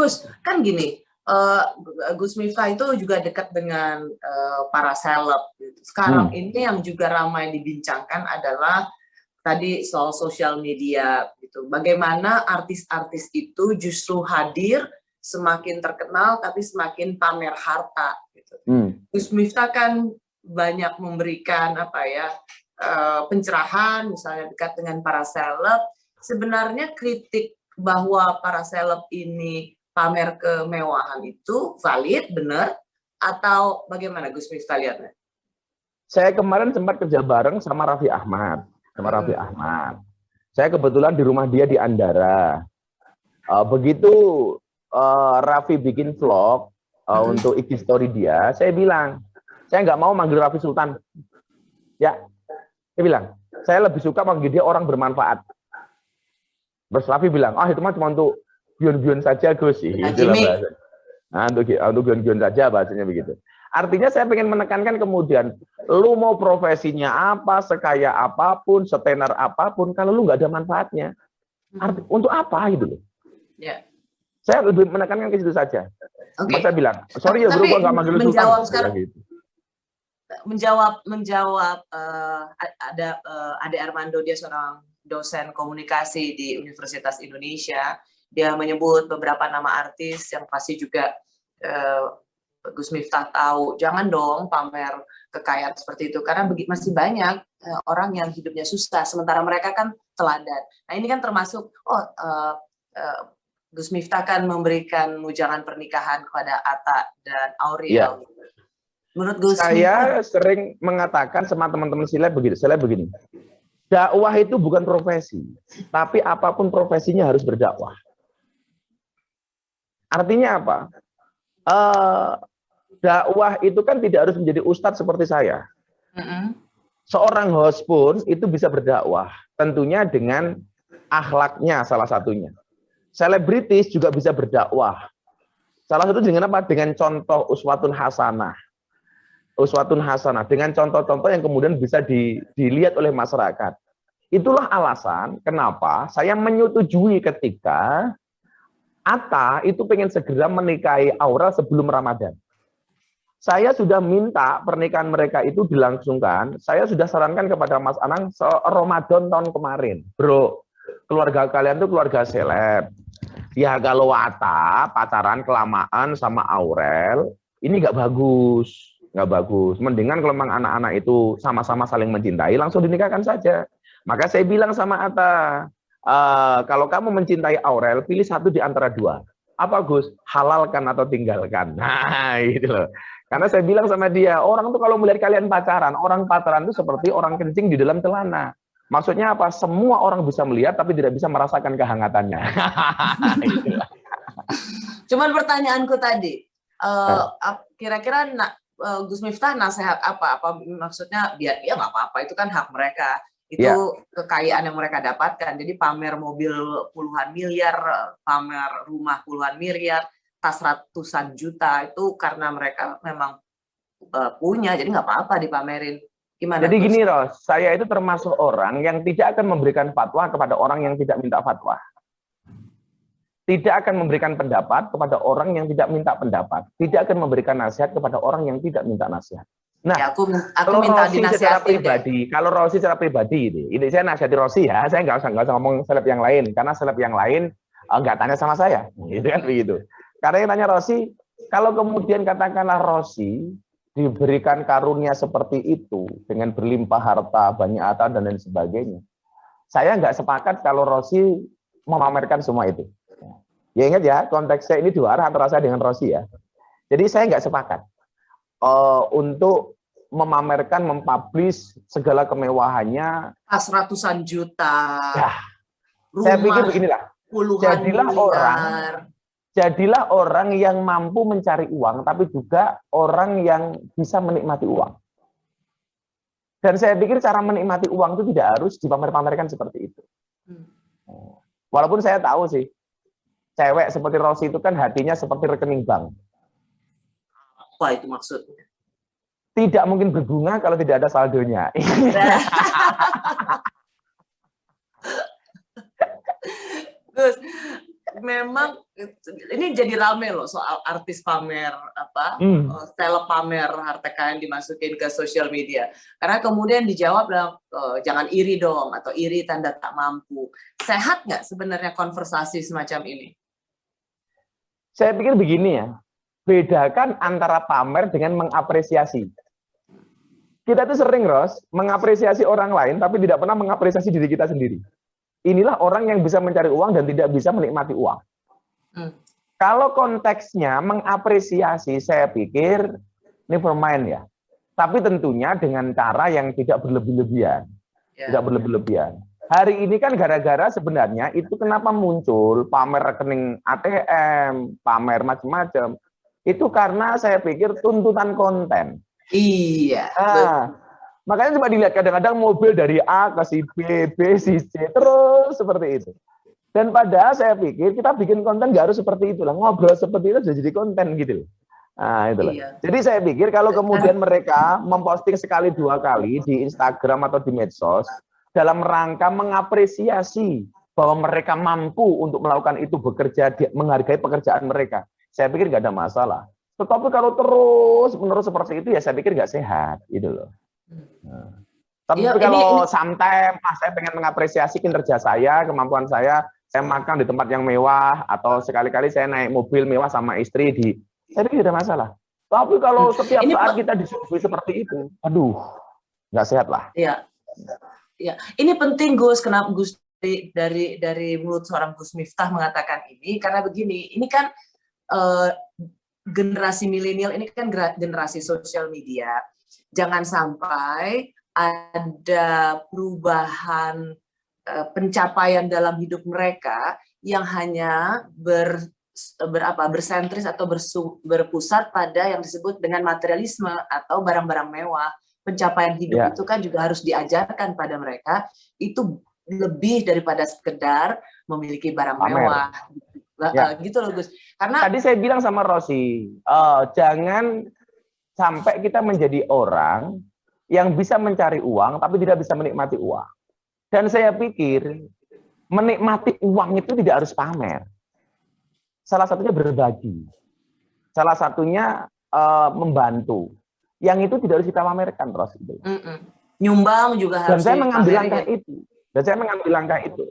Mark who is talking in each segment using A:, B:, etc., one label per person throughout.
A: Gus, kan gini, Gus Miftah itu juga dekat dengan para seleb. Sekarang ini yang juga ramai dibincangkan adalah tadi soal sosial media gitu. Bagaimana artis-artis itu justru hadir semakin terkenal tapi semakin pamer harta gitu. Gus Miftah kan banyak memberikan pencerahan, misalnya dekat dengan para seleb. Sebenarnya kritik bahwa para seleb ini pamer kemewahan itu valid, benar, atau bagaimana Gus Miftah lihatnya?
B: Saya kemarin sempat kerja bareng sama Raffi Ahmad. Saya kebetulan di rumah dia di Andara. Begitu Raffi bikin vlog untuk IG story dia, saya bilang, saya nggak mau manggil Raffi Sultan. Ya, saya bilang, saya lebih suka manggil dia orang bermanfaat. Terus Raffi bilang, itu mah cuma untuk bion-bion saja, Gus. Untuk bion-bion saja bahasanya begitu. Artinya saya pengen menekankan kemudian, lu mau profesinya apa, sekaya apapun, setenar apapun, kalau lu nggak ada manfaatnya, untuk apa gitu loh?
A: Ya.
B: Saya lebih menekankan ke situ saja. Okay. Saya bilang, sorry ya bro, gua nggak manggil lu Sultan.
A: Sekarang, gitu. Menjawab ada Ade Armando, dia seorang dosen komunikasi di Universitas Indonesia. Dia menyebut beberapa nama artis yang pasti juga Gus Miftah tahu. Jangan dong pamer kekayaan seperti itu, karena masih banyak orang yang hidupnya susah, sementara mereka kan teladan. Nah ini kan termasuk Gus Miftah kan memberikan mujangan pernikahan kepada Atta dan Aurel. Ya. Menurut Gus
B: Miftah, sering mengatakan sama teman-teman seleb begini. Dakwah itu bukan profesi, tapi apapun profesinya harus berdakwah. Artinya apa? Dakwah itu kan tidak harus menjadi ustadz seperti saya. Seorang host pun itu bisa berdakwah, tentunya dengan akhlaknya salah satunya. Selebritis juga bisa berdakwah. Salah satu dengan apa? Dengan contoh uswatun hasanah. Dengan contoh-contoh yang kemudian bisa dilihat oleh masyarakat. Itulah alasan kenapa saya menyetujui ketika Atta itu pengen segera menikahi Aurel sebelum Ramadan. Saya sudah minta pernikahan mereka itu dilangsungkan. Saya sudah sarankan kepada Mas Anang Ramadan tahun kemarin. Bro, keluarga kalian tuh keluarga seleb. Ya kalau Atta pacaran kelamaan sama Aurel, ini nggak bagus. Mendingan kalau memang anak-anak itu sama-sama saling mencintai, langsung dinikahkan saja. Maka saya bilang sama Atta, kalau kamu mencintai Aurel, pilih satu di antara dua. Apa Gus? Halalkan atau tinggalkan. Nah, gitu loh. Karena saya bilang sama dia, orang tuh kalau melihat kalian pacaran, orang pacaran itu seperti orang kencing di dalam celana. Maksudnya apa? Semua orang bisa melihat, tapi tidak bisa merasakan kehangatannya.
A: Cuman pertanyaanku tadi, kira-kira Gus Miftah nasihat apa? Maksudnya biar ya nggak apa-apa, itu kan hak mereka. Itu kekayaan yang mereka dapatkan. Jadi pamer mobil puluhan miliar, pamer rumah puluhan miliar, tas ratusan juta, itu karena mereka memang punya, jadi nggak apa-apa dipamerin. Gimana?
B: Jadi gini Ros, saya itu termasuk orang yang tidak akan memberikan fatwa kepada orang yang tidak minta fatwa. Tidak akan memberikan pendapat kepada orang yang tidak minta pendapat. Tidak akan memberikan nasihat kepada orang yang tidak minta nasihat. Nah,
A: ya, aku
B: kalau
A: minta
B: Rossi secara pribadi, kalau Rossi secara pribadi ini saya nasihati Rossi ya, saya nggak usah ngomong seleb yang lain, karena seleb yang lain nggak tanya sama saya, gitu kan begitu. Karena yang tanya Rossi, kalau kemudian katakanlah Rossi diberikan karunia seperti itu dengan berlimpah harta, banyak harta dan lain sebagainya, saya nggak sepakat kalau Rossi memamerkan semua itu. Ya ingat ya, konteksnya ini dua arah antara saya dengan Rossi ya. Jadi saya nggak sepakat untuk memamerkan, mempublish segala kemewahannya.
A: Tas ratusan juta.
B: Ya, saya pikir beginilah. Jadilah orang yang mampu mencari uang, tapi juga orang yang bisa menikmati uang. Dan saya pikir cara menikmati uang itu tidak harus dipamer-pamerkan seperti itu. Walaupun saya tahu sih, cewek seperti Rossi itu kan hatinya seperti rekening bank.
A: Apa itu maksudnya?
B: Tidak mungkin berbunga kalau tidak ada saldonya.
A: Gus, memang ini jadi rame loh soal artis pamer seleb pamer harta kekayaan dimasukin ke sosial media. Karena kemudian dijawab jangan iri dong, atau iri tanda tak mampu. Sehat nggak sebenarnya konversasi semacam ini?
B: Saya pikir begini ya, bedakan antara pamer dengan mengapresiasi. Kita tuh sering, Ros, mengapresiasi orang lain, tapi tidak pernah mengapresiasi diri kita sendiri. Inilah orang yang bisa mencari uang dan tidak bisa menikmati uang. Kalau konteksnya mengapresiasi, saya pikir never mind ya. Tapi tentunya dengan cara yang tidak berlebih-lebihan. Tidak berlebih-lebihan. Hari ini kan gara-gara sebenarnya itu kenapa muncul pamer rekening ATM, pamer macam-macam. Itu karena saya pikir tuntutan konten.
A: Iya.
B: Makanya coba dilihat kadang-kadang mobil dari A ke si B, B, si C, terus seperti itu. Dan padahal saya pikir kita bikin konten nggak harus seperti itulah, ngobrol seperti itu sudah jadi konten gitu. Nah itulah. Iya. Jadi saya pikir kalau kemudian mereka memposting sekali dua kali di Instagram atau di medsos dalam rangka mengapresiasi bahwa mereka mampu untuk melakukan itu, bekerja, menghargai pekerjaan mereka, saya pikir nggak ada masalah. Tetapi kalau terus-menerus seperti itu ya saya pikir nggak sehat, gitu loh. Nah. Tapi kalau sometimes saya pengen mengapresiasi kinerja saya, kemampuan saya makan di tempat yang mewah, atau sekali-kali saya naik mobil mewah sama istri, saya pikir tidak ada masalah. Tapi kalau setiap saat kita disuguhi seperti itu, aduh, nggak sehat lah.
A: Iya, ya. Ini penting Gus, kenapa Gus dari mulut seorang Gus Miftah mengatakan ini, karena begini, ini kan generasi milenial ini kan generasi sosial media. Jangan sampai ada perubahan pencapaian dalam hidup mereka yang hanya bersentris atau berpusat pada yang disebut dengan materialisme atau barang-barang mewah. Pencapaian hidup itu kan juga harus diajarkan pada mereka, itu lebih daripada sekedar memiliki barang mewah. Gitu loh Gus. Karena
B: tadi saya bilang sama Rosi, jangan sampai kita menjadi orang yang bisa mencari uang tapi tidak bisa menikmati uang. Dan saya pikir menikmati uang itu tidak harus pamer. Salah satunya berbagi. Salah satunya membantu. Yang itu tidak harus kita pamerkan, Ros.
A: Nyumbang juga harus.
B: Dan saya mengambil langkah itu.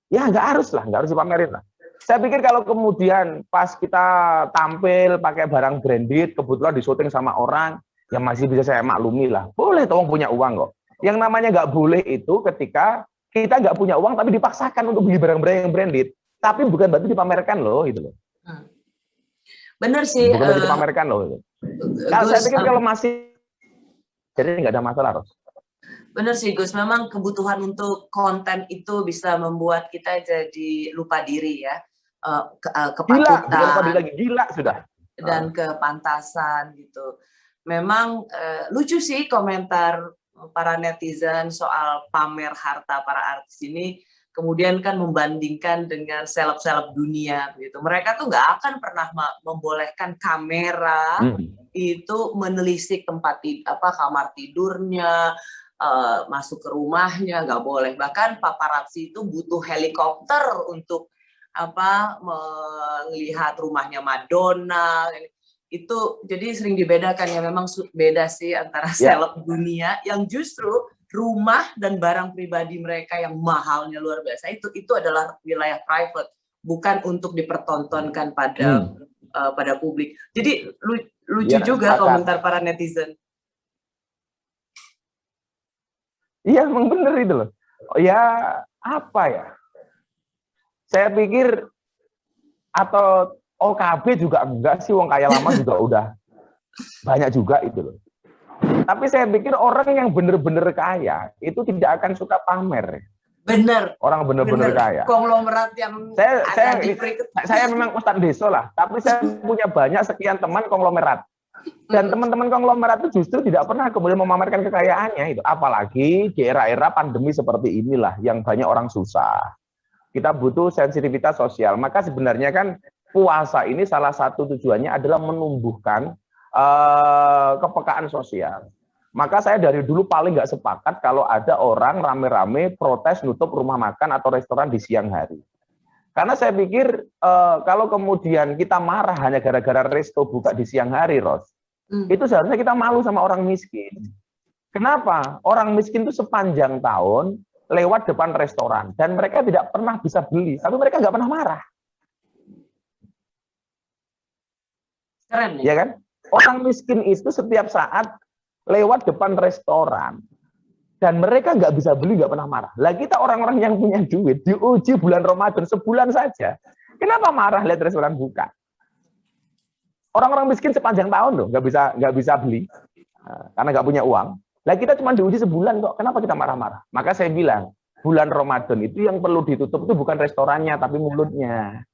B: Ya nggak harus dipamerin lah. Saya pikir kalau kemudian pas kita tampil pakai barang branded, kebetulan di-syuting sama orang, yang masih bisa saya maklumi lah. Boleh tolong punya uang kok. Yang namanya nggak boleh itu ketika kita nggak punya uang tapi dipaksakan untuk beli barang-barang yang branded. Tapi bukan berarti dipamerkan loh, gitu loh.
A: Bener sih.
B: Bukan berarti dipamerkan loh. Gitu. Kalau saya pikir kalau masih, jadi nggak ada masalah, Ros.
A: Bener sih Gus, memang kebutuhan untuk konten itu bisa membuat kita jadi lupa diri ya. Kepatutan.
B: Gila sudah.
A: Dan kepantasan gitu. Memang lucu sih komentar para netizen soal pamer harta para artis ini, kemudian kan membandingkan dengan seleb-seleb dunia gitu. Mereka tuh nggak akan pernah membolehkan kamera itu menelisik kamar tidurnya, masuk ke rumahnya, nggak boleh. Bahkan paparazzi itu butuh helikopter untuk melihat rumahnya Madonna. Itu jadi sering dibedakan ya, memang beda sih antara seleb dunia yang justru rumah dan barang pribadi mereka yang mahalnya luar biasa itu adalah wilayah private, bukan untuk dipertontonkan pada publik. Jadi lucu juga komentar para netizen.
B: Iya, memang benar itu loh. Ya apa ya? Saya pikir atau OKB juga enggak sih, wong kaya lama juga udah banyak juga itu loh. Tapi saya pikir orang yang benar-benar kaya itu tidak akan suka pamer.
A: Benar.
B: Orang benar-benar kaya.
A: Konglomerat yang
B: saya memang Ustadz Deso lah, tapi saya punya banyak sekian teman konglomerat. Dan teman-teman konglomerat itu justru tidak pernah kemudian memamerkan kekayaannya itu. Apalagi di era-era pandemi seperti inilah yang banyak orang susah. Kita butuh sensitivitas sosial. Maka sebenarnya kan puasa ini salah satu tujuannya adalah menumbuhkan kepekaan sosial. Maka saya dari dulu paling nggak sepakat kalau ada orang rame-rame protes nutup rumah makan atau restoran di siang hari. Karena saya pikir kalau kemudian kita marah hanya gara-gara resto buka di siang hari, Ros, itu seharusnya kita malu sama orang miskin. Kenapa? Orang miskin itu sepanjang tahun lewat depan restoran dan mereka tidak pernah bisa beli, tapi mereka nggak pernah marah.
A: Keren nih.
B: Ya kan? Orang miskin itu setiap saat lewat depan restoran dan mereka nggak bisa beli, nggak pernah marah. Lah kita orang-orang yang punya duit diuji bulan Ramadan sebulan saja, kenapa marah lihat restoran buka? Orang-orang miskin sepanjang tahun loh nggak bisa beli karena nggak punya uang. Lah kita cuma diuji sebulan kok, kenapa kita marah-marah? Maka saya bilang bulan Ramadan itu yang perlu ditutup itu bukan restorannya tapi mulutnya.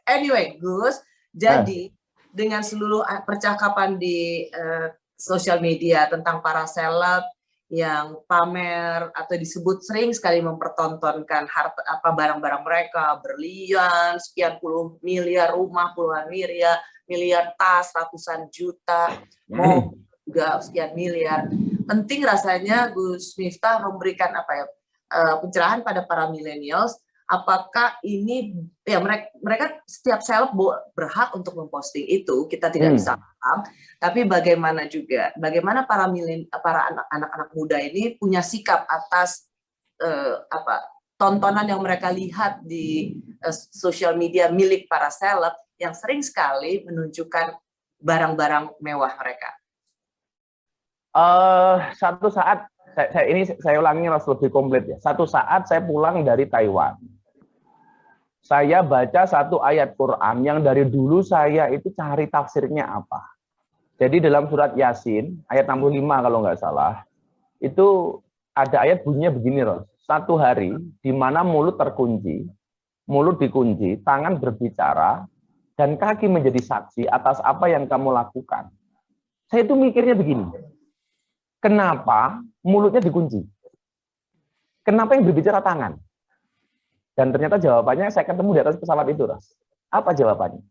A: Anyway, Gus, jadi dengan seluruh percakapan di sosial media tentang para seleb yang pamer atau disebut sering sekali mempertontonkan harta barang-barang mereka, berlian, sekian puluh miliar rumah, puluhan miliar tas, ratusan juta, mau juga sekian miliar. Penting rasanya Gus Miftah memberikan pencerahan pada para millennials. Apakah ini ya mereka setiap seleb berhak untuk memposting itu, kita tidak bisa paham, tapi bagaimana para anak-anak muda ini punya sikap atas tontonan yang mereka lihat di sosial media milik para seleb yang sering sekali menunjukkan barang-barang mewah mereka.
B: Satu saat saya ulangi harus lebih komplit ya. Satu saat saya pulang dari Taiwan. Saya baca satu ayat Quran yang dari dulu saya itu cari tafsirnya apa. Jadi dalam surat Yasin, ayat 65 kalau nggak salah, itu ada ayat bunyinya begini, Ros. Satu hari di mana mulut terkunci, mulut dikunci, tangan berbicara, dan kaki menjadi saksi atas apa yang kamu lakukan. Saya itu mikirnya begini, kenapa mulutnya dikunci? Kenapa yang berbicara tangan? Dan ternyata jawabannya saya ketemu di atas pesawat itu, Ros. Apa jawabannya?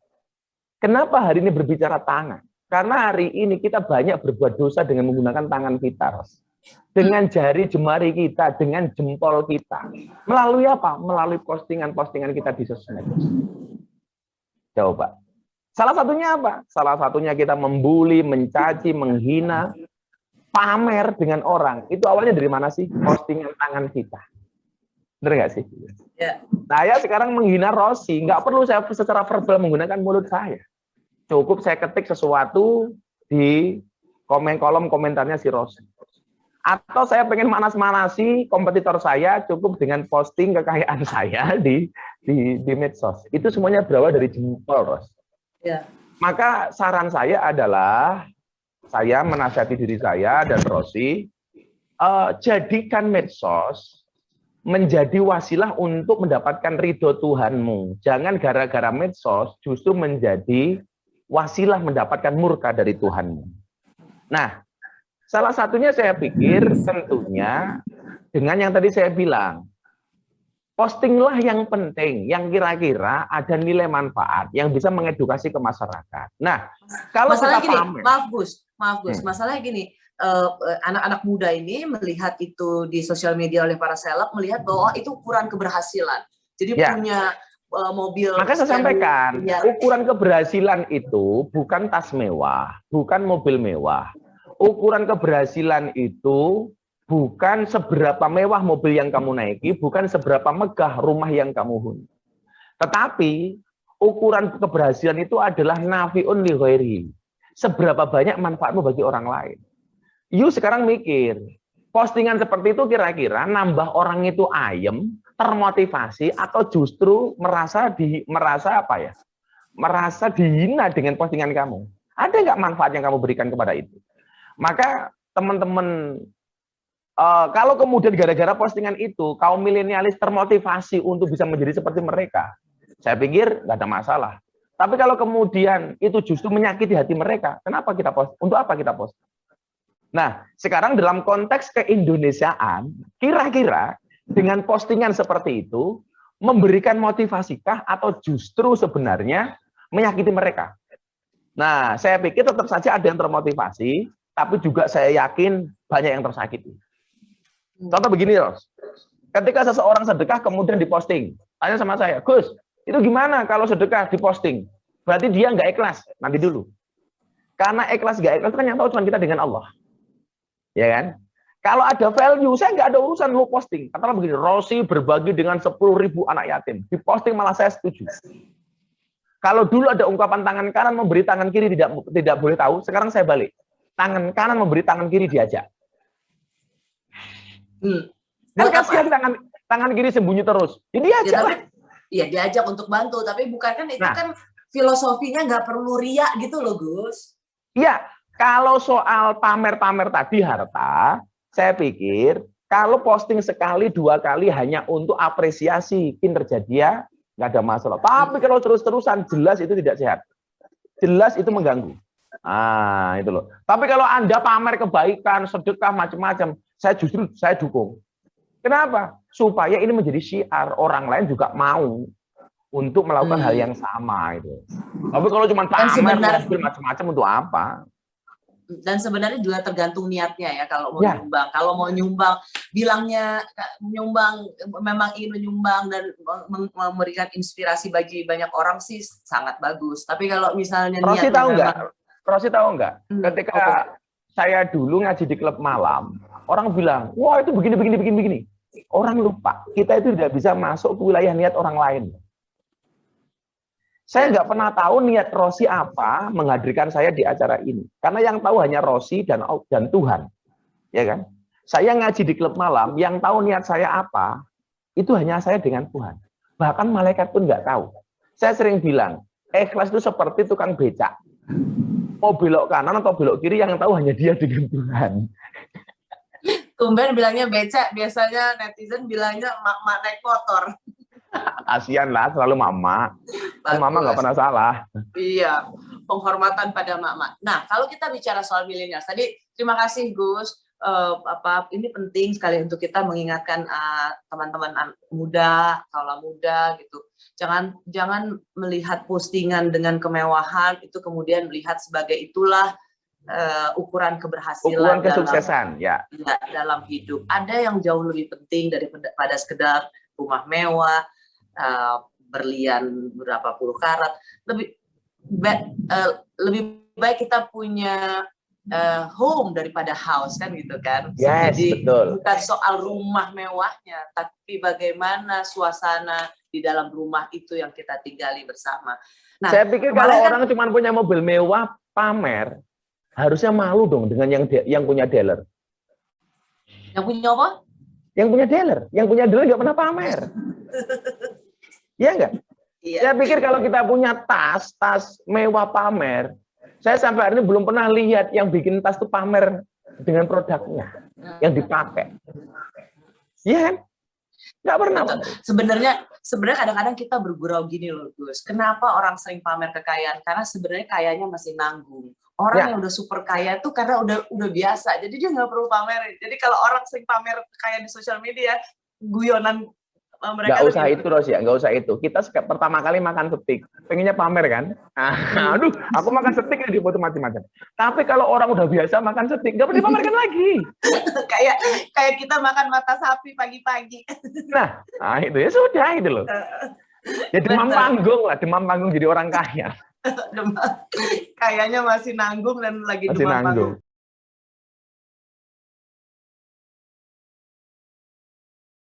B: Kenapa hari ini berbicara tangan? Karena hari ini kita banyak berbuat dosa dengan menggunakan tangan kita, Ros. Dengan jari jemari kita, dengan jempol kita. Melalui apa? Melalui postingan-postingan kita di sosmed. Coba. Salah satunya apa? Salah satunya kita membuli, mencaci, menghina, pamer dengan orang. Itu awalnya dari mana sih? Postingan tangan kita. Benar nggak sih?
A: Ya.
B: Saya sekarang menghina Rosi, nggak perlu saya secara verbal menggunakan mulut saya. Cukup saya ketik sesuatu di kolom komentarnya si Rosi. Atau saya pengen manas-manasi kompetitor saya, cukup dengan posting kekayaan saya di medsos. Itu semuanya berawal dari jempol, Ros.
A: Ya.
B: Maka saran saya adalah, saya menasihati diri saya dan Rosi, jadikan medsos menjadi wasilah untuk mendapatkan ridho Tuhanmu. Jangan gara-gara medsos justru menjadi wasilah mendapatkan murka dari Tuhanmu. Nah, salah satunya saya pikir tentunya dengan yang tadi saya bilang, postinglah yang penting, yang kira-kira ada nilai manfaat, yang bisa mengedukasi ke masyarakat. Nah, kalau
A: masalah
B: kita
A: gini, maaf Gus, masalahnya gini, anak-anak muda ini melihat itu di sosial media oleh para seleb, melihat bahwa itu ukuran keberhasilan. Jadi punya mobil.
B: Maka saya sampaikan, ukuran keberhasilan itu bukan tas mewah, bukan mobil mewah. Ukuran keberhasilan itu bukan seberapa mewah mobil yang kamu naiki, bukan seberapa megah rumah yang kamu huni. Tetapi ukuran keberhasilan itu adalah nafi'un li ghairi. Seberapa banyak manfaatmu bagi orang lain. You sekarang mikir, postingan seperti itu kira-kira nambah orang itu ayem, termotivasi, atau justru merasa dihina dengan postingan kamu. Ada nggak manfaat yang kamu berikan kepada itu? Maka teman-teman, kalau kemudian gara-gara postingan itu kaum milenialis termotivasi untuk bisa menjadi seperti mereka, saya pikir nggak ada masalah. Tapi kalau kemudian itu justru menyakiti hati mereka, kenapa kita post? Untuk apa kita post? Nah, sekarang dalam konteks keindonesiaan, kira-kira dengan postingan seperti itu memberikan motivasikah atau justru sebenarnya menyakiti mereka? Nah, saya pikir tetap saja ada yang termotivasi, tapi juga saya yakin banyak yang tersakiti. Contoh begini, Ros. Ketika seseorang sedekah kemudian diposting, tanya sama saya, Gus, itu gimana kalau sedekah diposting? Berarti dia nggak ikhlas. Nanti dulu. Karena ikhlas nggak ikhlas kan yang tahu cuma kita dengan Allah. Ya kan? Kalau ada value, saya nggak ada urusan lu posting. Katakanlah begini, Rosi berbagi dengan 10.000 anak yatim. Diposting malah saya setuju. Kalau dulu ada ungkapan tangan kanan memberi tangan kiri tidak boleh tahu, sekarang saya balik. Tangan kanan memberi tangan kiri diajak. Kan kasihan tangan kiri sembunyi terus. Jadi diajak lah.
A: Iya, diajak untuk bantu, tapi bukan kan itu kan filosofinya nggak perlu riak gitu loh, Gus.
B: Iya, kalau soal pamer-pamer tadi harta, saya pikir kalau posting sekali, 2 kali hanya untuk apresiasi kinerja dia, nggak ada masalah. Tapi kalau terus-terusan, jelas itu tidak sehat. Jelas itu mengganggu. Ah, itu loh. Tapi kalau Anda pamer kebaikan, sedekah, macam-macam, saya dukung. Kenapa? Supaya ini menjadi syiar, orang lain juga mau untuk melakukan hal yang sama itu. Tapi kalau cuma pamer macam-macam untuk apa?
A: Dan sebenarnya juga tergantung niatnya ya, kalau mau nyumbang. Kalau mau nyumbang, bilangnya nyumbang, memang ingin menyumbang dan memberikan inspirasi bagi banyak orang sih sangat bagus. Tapi kalau misalnya
B: Rosi tahu nggak? Ketika saya dulu ngaji di klub malam, orang bilang, wah itu begini. Orang lupa, kita itu tidak bisa masuk ke wilayah niat orang lain. Saya nggak pernah tahu niat Rosi apa menghadirkan saya di acara ini. Karena yang tahu hanya Rosi dan Tuhan. Ya kan? Saya ngaji di klub malam, yang tahu niat saya apa, itu hanya saya dengan Tuhan. Bahkan malaikat pun nggak tahu. Saya sering bilang, ikhlas itu seperti tukang becak. Mau belok kanan atau belok kiri, yang tahu hanya dia dengan Tuhan.
A: Tumben bilangnya becak, biasanya netizen bilangnya mak-mak naik motor.
B: Kasian lah, selalu mama. Mama nggak pernah salah.
A: Iya, penghormatan pada mama. Nah, kalau kita bicara soal milenial, tadi terima kasih Gus. Ini penting sekali untuk kita mengingatkan teman-teman muda, kaula muda gitu. Jangan melihat postingan dengan kemewahan itu kemudian melihat sebagai itulah ukuran keberhasilan,
B: ukuran kesuksesan
A: dalam hidup. Ada yang jauh lebih penting daripada sekedar rumah mewah, berlian berapa puluh karat. Lebih baik kita punya home daripada house, kan gitu kan.
B: Yes,
A: jadi
B: betul.
A: Bukan soal rumah mewahnya, tapi bagaimana suasana di dalam rumah itu yang kita tinggali bersama. Nah,
B: saya pikir kalau orang cuma punya mobil mewah pamer, harusnya malu dong dengan yang punya dealer.
A: Yang punya apa?
B: Yang punya dealer nggak pernah pamer. Iya nggak? Iya. Saya pikir kalau kita punya tas mewah pamer, saya sampai hari ini belum pernah lihat yang bikin tas itu pamer dengan produknya yang dipakai. Iya kan? Nggak pernah.
A: Sebenarnya kadang-kadang kita bergurau gini loh, Gus. Kenapa orang sering pamer kekayaan? Karena sebenarnya kayanya masih nanggung. Orang yang udah super kaya itu karena udah biasa, jadi dia nggak perlu pamerin. Jadi kalau orang sering pamer kekayaan di sosial media, guyonan mereka.
B: Nggak usah itu, Rosi, nggak usah itu. Kita pertama kali makan steak, pengennya pamer kan? Aduh, aku makan steak di foto macam-macam. Tapi kalau orang udah biasa makan steak, nggak perlu dipamerkan lagi.
A: kayak kita makan mata sapi pagi-pagi.
B: Nah, itu ya sudah itu loh. Ya demam panggung jadi orang kaya.
A: Kayaknya masih nanggung dan lagi
B: masih
A: demam panggung.